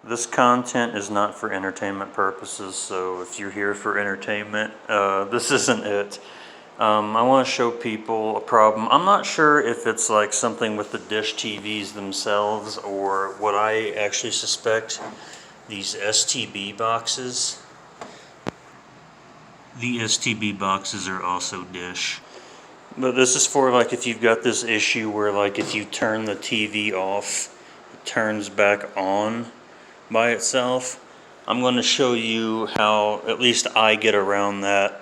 This content is not for entertainment purposes, so if you're here for entertainment, this isn't it. I want to show people a problem. I'm not sure if it's like something with the dish TVs themselves or what I actually suspect, these STB boxes. The STB boxes are also dish. But this is for like if you've got this issue where like if you turn the TV off, it turns back on by itself. I'm going to show you how at least I get around that.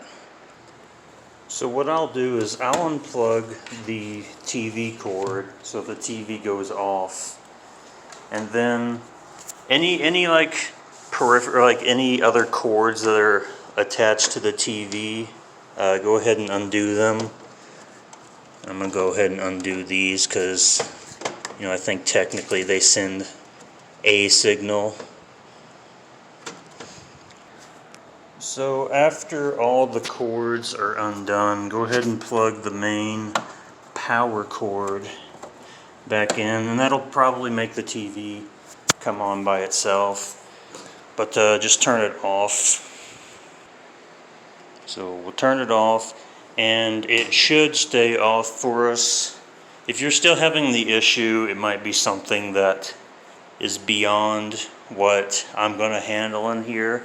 So what I'll do is I'll unplug the TV cord so the TV goes off, and then any like peripheral, like any other cords that are attached to the TV, go ahead and undo them. I'm gonna go ahead and undo these because, you know, I think technically they send a signal. So after all the cords are undone, go ahead and plug the main power cord back in, and that'll probably make the TV come on by itself. But just turn it off. So we'll turn it off, and it should stay off for us. If you're still having the issue, it might be something that is beyond what I'm going to handle in here.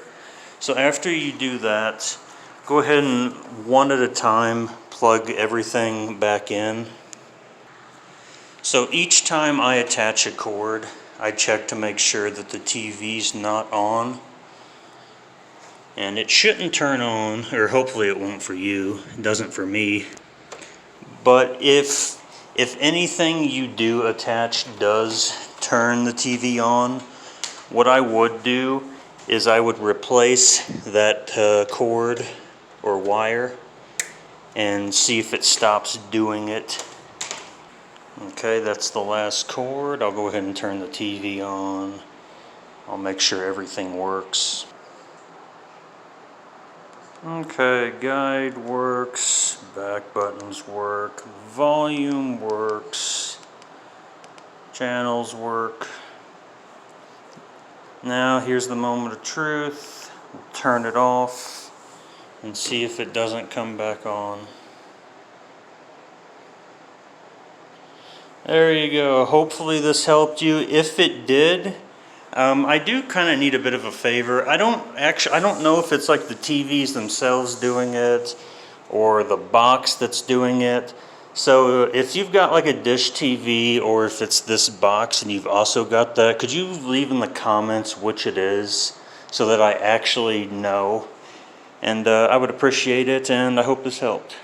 So after you do that, go ahead and one at a time plug everything back in. So each time I attach a cord, I check to make sure that the TV's not on. And it shouldn't turn on, or hopefully it won't for you. It doesn't for me. But if anything you do attach does turn the TV on, what I would do is I would replace that cord or wire and see if it stops doing it. Okay, that's the last cord. I'll go ahead and turn the TV on. I'll make sure everything works. Okay, guide works, back buttons work, volume works, channels work. Now here's the moment of truth. We'll turn it off and see if it doesn't come back on. There you go. Hopefully this helped you. If it did, I do kind of need a bit of a favor. I don't know if it's like the TVs themselves doing it or the box that's doing it. So if you've got like a dish TV, or if it's this box and you've also got that, could you leave in the comments which it is so that I actually know? And I would appreciate it, and I hope this helped.